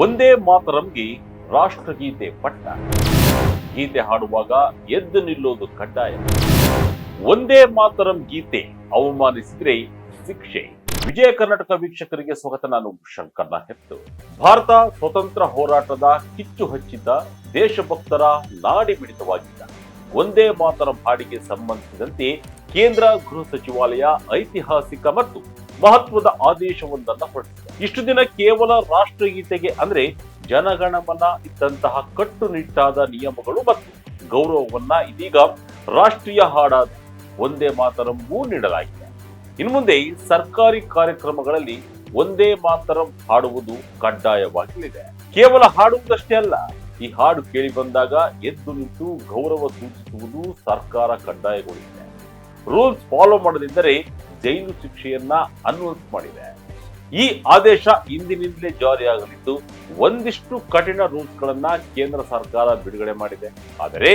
ಒಂದೇ ಮಾತರಂಗೆ ರಾಷ್ಟ್ರಗೀತೆ ಪಟ್ಟ. ಗೀತೆ ಹಾಡುವಾಗ ಎದ್ದು ನಿಲ್ಲೋದು ಕಡ್ಡಾಯ. ಒಂದೇ ಮಾತರಂ ಗೀತೆ ಅವಮಾನಿಸಿದ್ರೆ ಶಿಕ್ಷೆ. ವಿಜಯ ಕರ್ನಾಟಕ ವೀಕ್ಷಕರಿಗೆ ಸ್ವಾಗತ. ನಾನು ಶಂಕರ್ ನಾಯಕ್. ಭಾರತ ಸ್ವತಂತ್ರ ಹೋರಾಟದ ಕಿಚ್ಚು ಹಚ್ಚಿದ್ದ ದೇಶಭಕ್ತರ ನಾಡಿ ಮಿಡಿತವಾಗಿದ್ದ ಒಂದೇ ಮಾತರಂ ಹಾಡಿಗೆ ಸಂಬಂಧಿಸಿದಂತೆ ಕೇಂದ್ರ ಗೃಹ ಸಚಿವಾಲಯ ಐತಿಹಾಸಿಕ ಮತ್ತು ಮಹತ್ವದ ಆದೇಶವೊಂದನ್ನು ಹೊರಡಿಸಿದೆ. ಇಷ್ಟು ದಿನ ಕೇವಲ ರಾಷ್ಟ್ರಗೀತೆಗೆ ಅಂದ್ರೆ ಜನಗಣಮನ ಇದ್ದಂತಹ ಕಟ್ಟುನಿಟ್ಟಾದ ನಿಯಮಗಳು ಮತ್ತು ಗೌರವವನ್ನ ಇದೀಗ ರಾಷ್ಟ್ರೀಯ ಹಾಡಾದ ಒಂದೇ ಮಾತರಂಗೂ ನೀಡಲಾಗಿದೆ. ಇನ್ನು ಮುಂದೆ ಸರ್ಕಾರಿ ಕಾರ್ಯಕ್ರಮಗಳಲ್ಲಿ ಒಂದೇ ಮಾತರಂ ಹಾಡುವುದು ಕಡ್ಡಾಯವಾಗಲಿದೆ. ಕೇವಲ ಹಾಡುವುದಷ್ಟೇ ಅಲ್ಲ, ಈ ಹಾಡು ಕೇಳಿ ಬಂದಾಗ ಎದ್ದು ನಿಂತು ಗೌರವ ಸೂಚಿಸುವುದು ಸರ್ಕಾರ ಕಡ್ಡಾಯಗೊಳಿಸಿದೆ. ರೂಲ್ಸ್ ಫಾಲೋ ಮಾಡದಿದ್ದರೆ ಜೈಲು ಶಿಕ್ಷೆಯನ್ನ ಅನೌನ್ಸ್ ಮಾಡಿದೆ. ಈ ಆದೇಶ ಇಂದಿನಿಂದಲೇ ಜಾರಿಯಾಗಲಿದ್ದು ಒಂದಿಷ್ಟು ಕಠಿಣ ರೂಲ್ಸ್ ಗಳನ್ನ ಕೇಂದ್ರ ಸರ್ಕಾರ ಬಿಡುಗಡೆ ಮಾಡಿದೆ. ಆದರೆ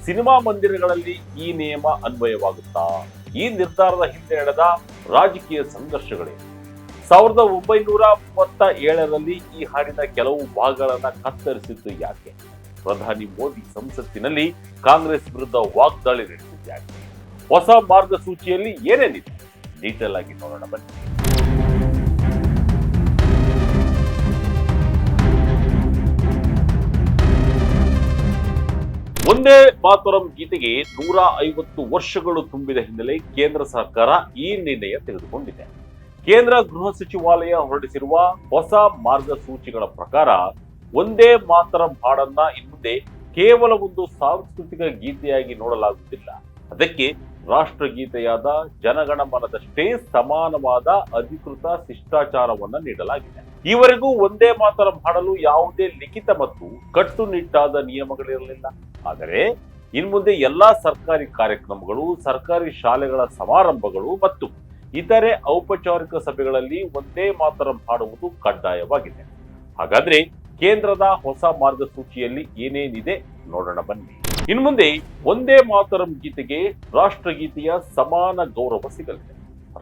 ಸಿನಿಮಾ ಮಂದಿರಗಳಲ್ಲಿ ಈ ನಿಯಮ ಅನ್ವಯವಾಗುತ್ತಾ? ಈ ನಿರ್ಧಾರದ ಹಿಂದೆ ನಡೆದ ರಾಜಕೀಯ ಸಂಘರ್ಷಗಳೇ. 1937ರಲ್ಲಿ ಈ ಹಾಡಿನ ಕೆಲವು ಭಾಗಗಳನ್ನ ಕತ್ತರಿಸಿದ್ದು ಯಾಕೆ? ಪ್ರಧಾನಿ ಮೋದಿ ಸಂಸತ್ತಿನಲ್ಲಿ ಕಾಂಗ್ರೆಸ್ ವಿರುದ್ಧ ವಾಗ್ದಾಳಿ ನಡೆಸಿದ್ದು ಯಾಕೆ? ಹೊಸ ಮಾರ್ಗಸೂಚಿಯಲ್ಲಿ ಏನೇನಿದೆ? ಡೀಟೇಲ್ ಆಗಿ ನೋಡೋಣ ಬನ್ನಿ. ಒಂದೇ ಮಾತರಂ ಗೀತೆಗೆ 150 ವರ್ಷಗಳು ತುಂಬಿದ ಹಿನ್ನೆಲೆ ಕೇಂದ್ರ ಸರ್ಕಾರ ಈ ನಿರ್ಣಯ ತೆಗೆದುಕೊಂಡಿದೆ. ಕೇಂದ್ರ ಗೃಹ ಸಚಿವಾಲಯ ಹೊರಡಿಸಿರುವ ಹೊಸ ಮಾರ್ಗಸೂಚಿಗಳ ಪ್ರಕಾರ ಒಂದೇ ಮಾತರಂ ಹಾಡನ್ನ ಇನ್ಮುಂದೆ ಕೇವಲ ಒಂದು ಸಾಂಸ್ಕೃತಿಕ ಗೀತೆಯಾಗಿ ನೋಡಲಾಗುತ್ತಿಲ್ಲ. ಅದಕ್ಕೆ ರಾಷ್ಟ್ರಗೀತೆಯಾದ ಜನಗಣಮನದಷ್ಟೇ ಸಮಾನವಾದ ಅಧಿಕೃತ ಶಿಷ್ಟಾಚಾರವನ್ನ ನೀಡಲಾಗಿದೆ. ಈವರೆಗೂ ಒಂದೇ ಮಾತರಂ ಹಾಡಲು ಯಾವುದೇ ಲಿಖಿತ ಮತ್ತು ಕಟ್ಟುನಿಟ್ಟಾದ ನಿಯಮಗಳಿರಲಿಲ್ಲ. ಆದರೆ ಇನ್ಮುಂದೆ ಎಲ್ಲಾ ಸರ್ಕಾರಿ ಕಾರ್ಯಕ್ರಮಗಳು, ಸರ್ಕಾರಿ ಶಾಲೆಗಳ ಸಮಾರಂಭಗಳು ಮತ್ತು ಇತರೆ ಔಪಚಾರಿಕ ಸಭೆಗಳಲ್ಲಿ ಒಂದೇ ಮಾತರಂ ಹಾಡುವುದು ಕಡ್ಡಾಯವಾಗಿದೆ. ಹಾಗಾದ್ರೆ ಕೇಂದ್ರದ ಹೊಸ ಮಾರ್ಗಸೂಚಿಯಲ್ಲಿ ಏನೇನಿದೆ ನೋಡೋಣ ಬನ್ನಿ. ಇನ್ಮುಂದೆ ಒಂದೇ ಮಾತರಂ ಗೀತೆಗೆ ರಾಷ್ಟ್ರಗೀತೆಯ ಸಮಾನ ಗೌರವ ಸಿಗಲಿದೆ.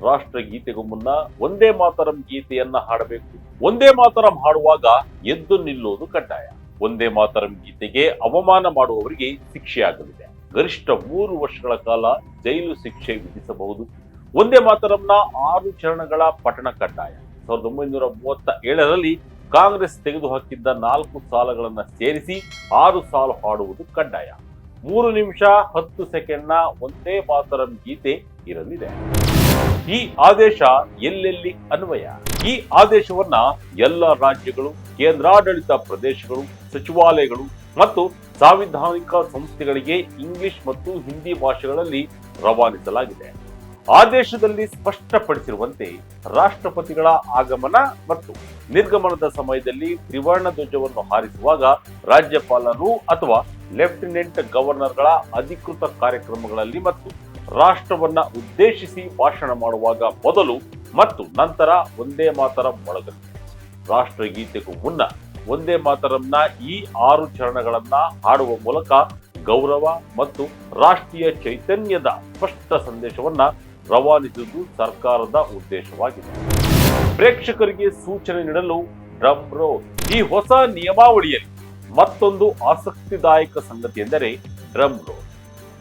ರಾಷ್ಟ್ರಗೀತೆಗೂ ಮುನ್ನ ಒಂದೇ ಮಾತರಂ ಗೀತೆಯನ್ನ ಹಾಡಬೇಕು. ಒಂದೇ ಮಾತರಂ ಹಾಡುವಾಗ ಎದ್ದು ನಿಲ್ಲೋದು ಕಡ್ಡಾಯ. ಒಂದೇ ಮಾತರಂ ಗೀತೆಗೆ ಅವಮಾನ ಮಾಡುವವರಿಗೆ ಶಿಕ್ಷೆಯಾಗಲಿದೆ. ಗರಿಷ್ಠ 3 ವರ್ಷಗಳ ಕಾಲ ಜೈಲು ಶಿಕ್ಷೆ ವಿಧಿಸಬಹುದು. ಒಂದೇ ಮಾತರಂನ 6 ಚರಣಗಳ ಪಠಣ ಕಡ್ಡಾಯ. 1937ರಲ್ಲಿ ಕಾಂಗ್ರೆಸ್ ತೆಗೆದುಹಾಕಿದ್ದ 4 ಸಾಲುಗಳನ್ನ ಸೇರಿಸಿ 6 ಸಾಲು ಹಾಡುವುದು ಕಡ್ಡಾಯ. 3 ನಿಮಿಷ 10 ಸೆಕೆಂಡ್ನ ಒಂದೇ ಮಾತರಂ ಗೀತೆ ಇರಲಿದೆ. ಈ ಆದೇಶ ಎಲ್ಲೆಲ್ಲಿ ಅನ್ವಯ? ಈ ಆದೇಶವನ್ನ ಎಲ್ಲ ರಾಜ್ಯಗಳು, ಕೇಂದ್ರಾಡಳಿತ ಪ್ರದೇಶಗಳು, ಸಚಿವಾಲಯಗಳು ಮತ್ತು ಸಾಂವಿಧಾನಿಕ ಸಂಸ್ಥೆಗಳಿಗೆ ಇಂಗ್ಲಿಷ್ ಮತ್ತು ಹಿಂದಿ ಭಾಷೆಗಳಲ್ಲಿ ರವಾನಿಸಲಾಗಿದೆ. ಆದೇಶದಲ್ಲಿ ಸ್ಪಷ್ಟಪಡಿಸಿರುವಂತೆ ರಾಷ್ಟ್ರಪತಿಗಳ ಆಗಮನ ಮತ್ತು ನಿರ್ಗಮನದ ಸಮಯದಲ್ಲಿ ತ್ರಿವರ್ಣ ಧ್ವಜವನ್ನು ಹಾರಿಸುವಾಗ ರಾಜ್ಯಪಾಲರು ಅಥವಾ ಲೆಫ್ಟಿನೆಂಟ್ ಗವರ್ನರ್ಗಳ ಅಧಿಕೃತ ಕಾರ್ಯಕ್ರಮಗಳಲ್ಲಿ ಮತ್ತು ರಾಷ್ಟ್ರವನ್ನ ಉದ್ದೇಶಿಸಿ ಭಾಷಣ ಮಾಡುವಾಗ ಮೊದಲು ಮತ್ತು ನಂತರ ಒಂದೇ ಮಾತರಂ ಮೊಳಗಲಿದೆ. ರಾಷ್ಟ್ರಗೀತೆಗೂ ಮುನ್ನ ಒಂದೇ ಮಾತರಂನ ಈ 6 ಚರಣಗಳನ್ನ ಹಾಡುವ ಮೂಲಕ ಗೌರವ ಮತ್ತು ರಾಷ್ಟ್ರೀಯ ಚೈತನ್ಯದ ಸ್ಪಷ್ಟ ಸಂದೇಶವನ್ನ ರವಾನಿಸುವುದು ಸರ್ಕಾರದ ಉದ್ದೇಶವಾಗಿದೆ. ಪ್ರೇಕ್ಷಕರಿಗೆ ಸೂಚನೆ ನೀಡಲು ಡ್ರಮ್ ರೋಲ್. ಈ ಹೊಸ ನಿಯಮಾವಳಿಯಲ್ಲಿ ಮತ್ತೊಂದು ಆಸಕ್ತಿದಾಯಕ ಸಂಗತಿ ಎಂದರೆ ಡ್ರಮ್ ರೋಲ್.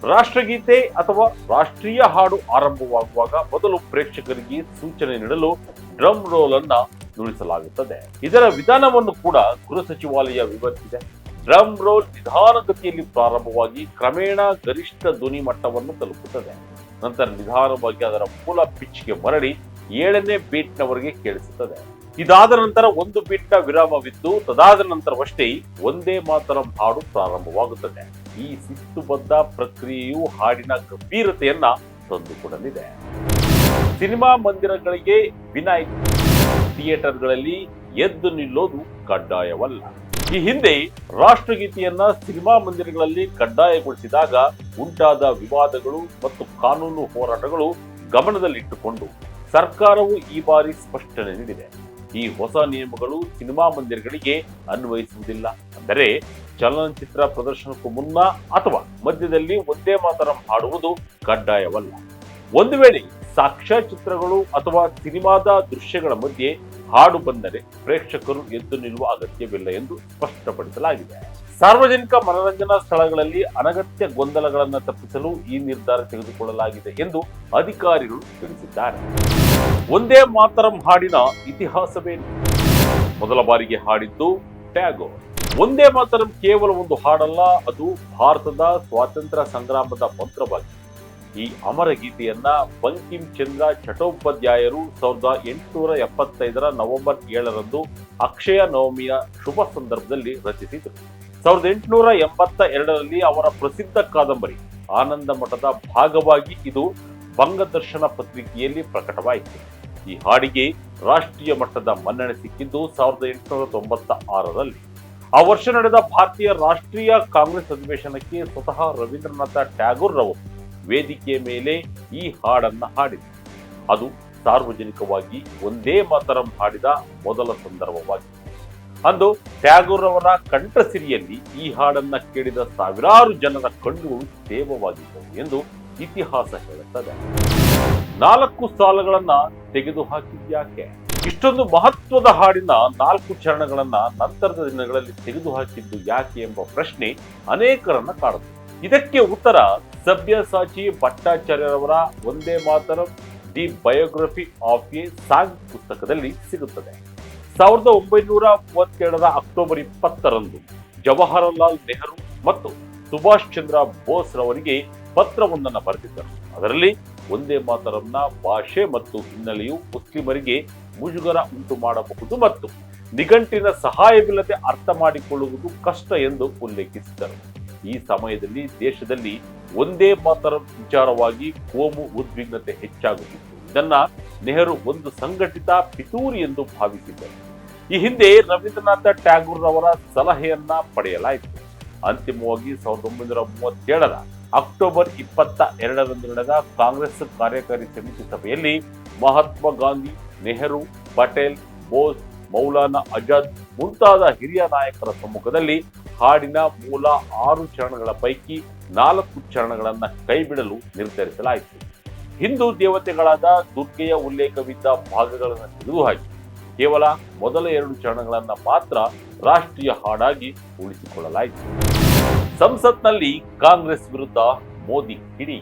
ರಾಷ್ಟ್ರಗೀತೆ ಅಥವಾ ರಾಷ್ಟ್ರೀಯ ಹಾಡು ಆರಂಭವಾಗುವಾಗ ಮೊದಲು ಪ್ರೇಕ್ಷಕರಿಗೆ ಸೂಚನೆ ನೀಡಲು ಡ್ರಮ್ ರೋಲ್ ಅನ್ನ ನುಡಿಸಲಾಗುತ್ತದೆ. ಇದರ ವಿಧಾನವನ್ನು ಕೂಡ ಗೃಹ ಸಚಿವಾಲಯ ವಿವರಿಸಿದೆ. ಡ್ರಮ್ ರೋಲ್ ನಿಧಾನಗತಿಯಲ್ಲಿ ಪ್ರಾರಂಭವಾಗಿ ಕ್ರಮೇಣ ಗರಿಷ್ಠ ಧ್ವನಿ ಮಟ್ಟವನ್ನು ತಲುಪುತ್ತದೆ. ನಂತರ ನಿಧಾನವಾಗಿ ಅದರ ಮೂಲ ಪಿಚ್ಗೆ ಮರಳಿ 7ನೇ ಬೀಟ್ನವರೆಗೆ ಕೇಳಿಸುತ್ತದೆ. ಇದಾದ ನಂತರ 1 ಬೀಟ್ನ ವಿರಾಮವಿದ್ದು ತದಾದ ನಂತರವಷ್ಟೇ ಒಂದೇ ಮಾತರಂ ಹಾಡು ಪ್ರಾರಂಭವಾಗುತ್ತದೆ. ಈ ಶಿಸ್ತುಬದ್ಧ ಪ್ರಕ್ರಿಯೆಯು ಹಾಡಿನ ಗಂಭೀರತೆಯನ್ನ ತಂದುಕೊಡಲಿದೆ. ಸಿನಿಮಾ ಮಂದಿರಗಳಿಗೆ ವಿನಾಯಿತಿ. ಥಿಯೇಟರ್ಗಳಲ್ಲಿ ಎದ್ದು ನಿಲ್ಲೋದು ಕಡ್ಡಾಯವಲ್ಲ. ಈ ಹಿಂದೆ ರಾಷ್ಟ್ರಗೀತೆಯನ್ನ ಸಿನಿಮಾ ಮಂದಿರಗಳಲ್ಲಿ ಕಡ್ಡಾಯಗೊಳಿಸಿದಾಗ ಉಂಟಾದ ವಿವಾದಗಳು ಮತ್ತು ಕಾನೂನು ಹೋರಾಟಗಳು ಗಮನದಲ್ಲಿಟ್ಟುಕೊಂಡು ಸರ್ಕಾರವು ಈ ಬಾರಿ ಸ್ಪಷ್ಟನೆ ನೀಡಿದೆ. ಈ ಹೊಸ ನಿಯಮಗಳು ಸಿನಿಮಾ ಮಂದಿರಗಳಿಗೆ ಅನ್ವಯಿಸುವುದಿಲ್ಲ. ಅಂದರೆ ಚಲನಚಿತ್ರ ಪ್ರದರ್ಶನಕ್ಕೂ ಮುನ್ನ ಅಥವಾ ಮಧ್ಯದಲ್ಲಿ ಒಂದೇ ಮಾತರಂ ಹಾಡುವುದು ಕಡ್ಡಾಯವಲ್ಲ. ಒಂದು ವೇಳೆ ಸಾಕ್ಷ್ಯಚಿತ್ರಗಳು ಅಥವಾ ಸಿನಿಮಾದ ದೃಶ್ಯಗಳ ಮಧ್ಯೆ ಹಾಡು ಬಂದರೆ ಪ್ರೇಕ್ಷಕರು ಎದ್ದು ನಿಲ್ಲುವ ಅಗತ್ಯವಿಲ್ಲ ಎಂದು ಸ್ಪಷ್ಟಪಡಿಸಲಾಗಿದೆ. ಸಾರ್ವಜನಿಕ ಮನರಂಜನಾ ಸ್ಥಳಗಳಲ್ಲಿ ಅನಗತ್ಯ ಗೊಂದಲಗಳನ್ನು ತಪ್ಪಿಸಲು ಈ ನಿರ್ಧಾರ ತೆಗೆದುಕೊಳ್ಳಲಾಗಿದೆ ಎಂದು ಅಧಿಕಾರಿಗಳು ತಿಳಿಸಿದ್ದಾರೆ. ಒಂದೇ ಮಾತರಂ ಹಾಡಿನ ಇತಿಹಾಸವೇನು? ಮೊದಲ ಬಾರಿಗೆ ಹಾಡಿದ್ದು ಟ್ಯಾಗೋರ್. ಒಂದೇ ಮಾತರಂ ಕೇವಲ ಒಂದು ಹಾಡಲ್ಲ, ಅದು ಭಾರತದ ಸ್ವಾತಂತ್ರ್ಯ ಸಂಗ್ರಾಮದ ಮಂತ್ರವಾಗಿದೆ. ಈ ಅಮರ ಗೀತೆಯನ್ನ ಬಂಕಿಂ ಚಂದ್ರ ಚಟ್ಟೋಪಾಧ್ಯಾಯರು 1875 ನವೆಂಬರ್ 7 ಅಕ್ಷಯ ನವಮಿಯ ಶುಭ ಸಂದರ್ಭದಲ್ಲಿ ರಚಿಸಿದರು. 1882 ಅವರ ಪ್ರಸಿದ್ಧ ಕಾದಂಬರಿ ಆನಂದ ಮಠದ ಭಾಗವಾಗಿ ಇದು ಬಂಗದರ್ಶನ ಪತ್ರಿಕೆಯಲ್ಲಿ ಪ್ರಕಟವಾಯಿತು. ಈ ಹಾಡಿಗೆ ರಾಷ್ಟ್ರೀಯ ಮಟ್ಟದ ಮನ್ನಣೆ ಸಿಕ್ಕಿದ್ದು 1896 ಆ ವರ್ಷ ನಡೆದ ಭಾರತೀಯ ರಾಷ್ಟ್ರೀಯ ಕಾಂಗ್ರೆಸ್ ಅಧಿವೇಶನಕ್ಕೆ ಸ್ವತಃ ರವೀಂದ್ರನಾಥ ಟ್ಯಾಗೋರ್ ರವರು ವೇದಿಕೆಯ ಮೇಲೆ ಈ ಹಾಡನ್ನ ಹಾಡಿದರು. ಅದು ಸಾರ್ವಜನಿಕವಾಗಿ ಒಂದೇ ಮಾತರಂ ಹಾಡಿದ ಮೊದಲ ಸಂದರ್ಭವಾಗಿದೆ. ಅಂದು ಟ್ಯಾಗೋರ್ ಅವರ ಕಂಠಸಿರಿಯಲ್ಲಿ ಈ ಹಾಡನ್ನ ಕೇಳಿದ ಸಾವಿರಾರು ಜನರ ಕಣ್ಣುಗಳು ತೇವವಾಗಿದ್ದವು ಎಂದು ಇತಿಹಾಸ ಹೇಳುತ್ತದೆ. 4 ಸಾಲುಗಳನ್ನ ತೆಗೆದು ಹಾಕಿದ್ಯಾಕೆ? ಇಷ್ಟೊಂದು ಮಹತ್ವದ ಹಾಡಿನ 4 ಚರಣಗಳನ್ನ ನಂತರದ ದಿನಗಳಲ್ಲಿ ತೆಗೆದುಹಾಕಿದ್ದು ಯಾಕೆ ಎಂಬ ಪ್ರಶ್ನೆ ಅನೇಕರನ್ನ ಕಾಡುತ್ತದೆ. ಇದಕ್ಕೆ ಉತ್ತರ ಸಬ್ಯಸಾಚಿ ಭಟ್ಟಾಚಾರ್ಯರವರ ಒಂದೇ ಮಾತರಂ the biography of A song ಪುಸ್ತಕದಲ್ಲಿ ಸಿಗುತ್ತದೆ. 1937 ಅಕ್ಟೋಬರ್ 20 ಜವಾಹರಲಾಲ್ ನೆಹರು ಮತ್ತು ಸುಭಾಷ್ ಚಂದ್ರ ಬೋಸ್ ರವರಿಗೆ ಪತ್ರವೊಂದನ್ನು ಬರೆದಿದ್ದರು. ಅದರಲ್ಲಿ ಒಂದೇ ಮಾತರಂನ ಭಾಷೆ ಮತ್ತು ಹಿನ್ನೆಲೆಯು ಮುಸ್ಲಿಮರಿಗೆ ಮುಜುಗರ ಉಂಟು ಮಾಡಬಹುದು ಮತ್ತು ನಿಘಂಟಿನ ಸಹಾಯವಿಲ್ಲದೆ ಅರ್ಥ ಮಾಡಿಕೊಳ್ಳುವುದು ಕಷ್ಟ ಎಂದು ಉಲ್ಲೇಖಿಸಿದರು. ಈ ಸಮಯದಲ್ಲಿ ದೇಶದಲ್ಲಿ ಒಂದೇ ಮಾತರಂ ವಿಚಾರವಾಗಿ ಕೋಮು ಉದ್ವಿಗ್ನತೆ ಹೆಚ್ಚಾಗುತ್ತಿತ್ತು. ಇದನ್ನ ನೆಹರು ಒಂದು ಸಂಘಟಿತ ಪಿತೂರಿ ಎಂದು ಭಾವಿಸಿದ್ದರು. ಈ ಹಿಂದೆ ರವೀಂದ್ರನಾಥ ಟ್ಯಾಗೋರ್ ರವರ ಸಲಹೆಯನ್ನ ಪಡೆಯಲಾಯಿತು. ಅಂತಿಮವಾಗಿ 1937 ಅಕ್ಟೋಬರ್ 22 ನಡೆದ ಕಾಂಗ್ರೆಸ್ ಕಾರ್ಯಕಾರಿ ಸಮಿತಿ ಸಭೆಯಲ್ಲಿ ಮಹಾತ್ಮ ಗಾಂಧಿ, ನೆಹರು, ಪಟೇಲ್, ಬೋಸ್, ಮೌಲಾನಾ ಆಜಾದ್ ಮುಂತಾದ ಹಿರಿಯ ನಾಯಕರ ಸಮ್ಮುಖದಲ್ಲಿ ಹಾಡಿನ ಮೂಲ 6 ಚರಣಗಳ ಪೈಕಿ 4 ಚರಣಗಳನ್ನ ಕೈಬಿಡಲು ನಿರ್ಧರಿಸಲಾಯಿತು. ಹಿಂದೂ ದೇವತೆಗಳಾದ ದುರ್ಗೆಯ ಉಲ್ಲೇಖವಿದ್ದ ಭಾಗಗಳನ್ನು ತೆಗೆದುಹಾಕಿ ಕೇವಲ ಮೊದಲ 2 ಚರಣಗಳನ್ನ ಮಾತ್ರ ರಾಷ್ಟ್ರೀಯ ಹಾಡಾಗಿ ಉಳಿಸಿಕೊಳ್ಳಲಾಯಿತು. ಸಂಸತ್ನಲ್ಲಿ ಕಾಂಗ್ರೆಸ್ ವಿರುದ್ಧ ಮೋದಿ ಕಿಡಿ.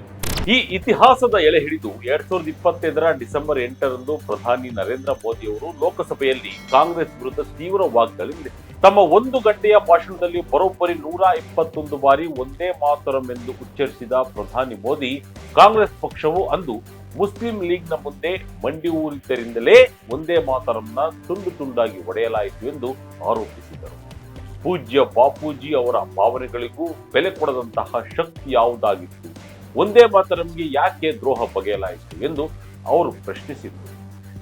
ಈ ಇತಿಹಾಸದ ಎಳೆ ಹಿಡಿದು 2025 ಡಿಸೆಂಬರ್ 8 ಪ್ರಧಾನಿ ನರೇಂದ್ರ ಮೋದಿ ಅವರು ಲೋಕಸಭೆಯಲ್ಲಿ ಕಾಂಗ್ರೆಸ್ ವಿರುದ್ಧ ತೀವ್ರ ವಾಗ್ದಾಳಿ ನಡೆಸಿದರು. ತಮ್ಮ 1 ಗಂಟೆಯ ಭಾಷಣದಲ್ಲಿ ಬರೋಬ್ಬರಿ 121 ಬಾರಿ ಒಂದೇ ಮಾತರಂ ಎಂದು ಉಚ್ಚರಿಸಿದ ಪ್ರಧಾನಿ ಮೋದಿ, ಕಾಂಗ್ರೆಸ್ ಪಕ್ಷವು ಅಂದು ಮುಸ್ಲಿಂ ಲೀಗ್ನ ಮುಂದೆ ಮಂಡಿ ಊರಿದ್ದರಿಂದಲೇ ಒಂದೇ ಮಾತರಂನ ತುಂಡು ತುಂಡಾಗಿ ಒಡೆಯಲಾಯಿತು ಎಂದು ಆರೋಪಿಸಿದರು. ಪೂಜ್ಯ ಬಾಪೂಜಿ ಅವರ ಭಾವನೆಗಳಿಗೂ ಬೆಲೆ ಕೊಡದಂತಹ ಶಕ್ತಿ ಯಾವುದಾಗಿತ್ತು? ಒಂದೇ ಮಾತರಂಗೆ ಯಾಕೆ ದ್ರೋಹ ಬಗೆಯಲಾಯಿತು ಎಂದು ಅವರು ಪ್ರಶ್ನಿಸಿದರು.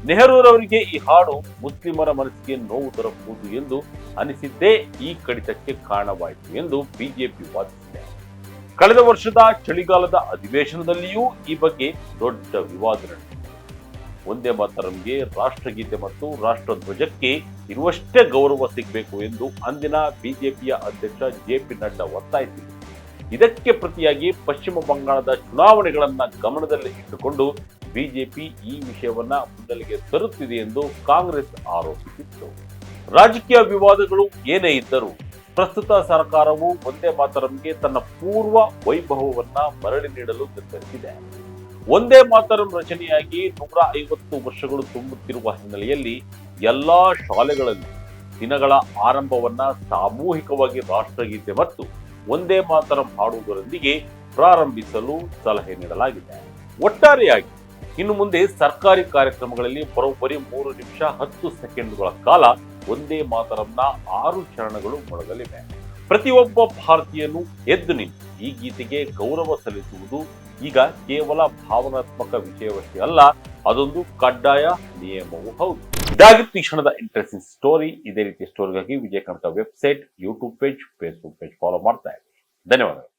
ನೆಹರೂರವರಿಗೆ ಈ ಹಾಡು ಮುಸ್ಲಿಮರ ಮನಸ್ಸಿಗೆ ನೋವು ತರಬಹುದು ಎಂದು ಅನಿಸಿದ್ದೇ ಈ ಕಡಿತಕ್ಕೆ ಕಾರಣವಾಯಿತು ಎಂದು ಬಿಜೆಪಿ ವಾದಿಸಿದೆ. ಕಳೆದ ವರ್ಷದ ಚಳಿಗಾಲದ ಅಧಿವೇಶನದಲ್ಲಿಯೂ ಈ ಬಗ್ಗೆ ದೊಡ್ಡ ವಿವಾದ ನಡೆದಿದೆ. ಒಂದೇ ಮಾತರಂಗೆ ರಾಷ್ಟ್ರಗೀತೆ ಮತ್ತು ರಾಷ್ಟ್ರಧ್ವಜಕ್ಕೆ ಇರುವಷ್ಟೇ ಗೌರವ ಸಿಗಬೇಕು ಎಂದು ಅಂದಿನ ಬಿಜೆಪಿಯ ಅಧ್ಯಕ್ಷ ಜೆ.ಪಿ. ನಡ್ಡಾ ಒತ್ತಾಯಿಸಿದರು. ಇದಕ್ಕೆ ಪ್ರತಿಯಾಗಿ ಪಶ್ಚಿಮ ಬಂಗಾಳದ ಚುನಾವಣೆಗಳನ್ನ ಗಮನದಲ್ಲಿ ಇಟ್ಟುಕೊಂಡು ಬಿಜೆಪಿ ಈ ವಿಷಯವನ್ನ ಮುನ್ನೆಲೆಗೆ ತರುತ್ತಿದೆ ಎಂದು ಕಾಂಗ್ರೆಸ್ ಆರೋಪಿಸಿತ್ತು. ರಾಜಕೀಯ ವಿವಾದಗಳು ಏನೇ ಇದ್ದರೂ ಪ್ರಸ್ತುತ ಸರ್ಕಾರವು ಒಂದೇ ಮಾತರಂಗೆ ತನ್ನ ಪೂರ್ವ ವೈಭವವನ್ನ ಮರಳಿ ನೀಡಲು ನಿರ್ಧರಿಸಿದೆ. ಒಂದೇ ಮಾತರಂ ರಚನೆಯಾಗಿ 150 ವರ್ಷಗಳು ತುಂಬುತ್ತಿರುವ ಹಿನ್ನೆಲೆಯಲ್ಲಿ ಎಲ್ಲಾ ಶಾಲೆಗಳಲ್ಲಿ ದಿನಗಳ ಆರಂಭವನ್ನ ಸಾಮೂಹಿಕವಾಗಿ ರಾಷ್ಟ್ರಗೀತೆ ಮತ್ತು ಒಂದೇ ಮಾತರಂ ಹಾಡುವುದರೊಂದಿಗೆ ಪ್ರಾರಂಭಿಸಲು ಸಲಹೆ ನೀಡಲಾಗಿದೆ. ಒಟ್ಟಾರೆಯಾಗಿ ಇನ್ನು ಮುಂದೆ ಸರ್ಕಾರಿ ಕಾರ್ಯಕ್ರಮಗಳಲ್ಲಿ ಬರೋಬ್ಬರಿ 3 ನಿಮಿಷ 10 ಸೆಕೆಂಡುಗಳ ಕಾಲ ಒಂದೇ ಮಾತರಂನ 6 ಚರಣಗಳು ಮೊಳಗಲಿವೆ. ಪ್ರತಿಯೊಬ್ಬ ಭಾರತೀಯನು ಎದ್ದು ನಿಂತು ಈ ಗೀತೆಗೆ ಗೌರವ ಸಲ್ಲಿಸುವುದು ಈಗ ಕೇವಲ ಭಾವನಾತ್ಮಕ ವಿಷಯವಷ್ಟೇ ಅಲ್ಲ, ಅದೊಂದು ಕಡ್ಡಾಯ ನಿಯಮವೂ ಹೌದು. ಇದಾಗಿತ್ತು ಈ ಕ್ಷಣದ ಇಂಟ್ರೆಸ್ಟಿಂಗ್ ಸ್ಟೋರಿ. ಇದೇ ರೀತಿಯ ಸ್ಟೋರಿಗಾಗಿ Vijaya Kanaka website, YouTube page, Facebook page follow ಮಾಡ್ತಾ ಇರಿ. ಧನ್ಯವಾದಗಳು.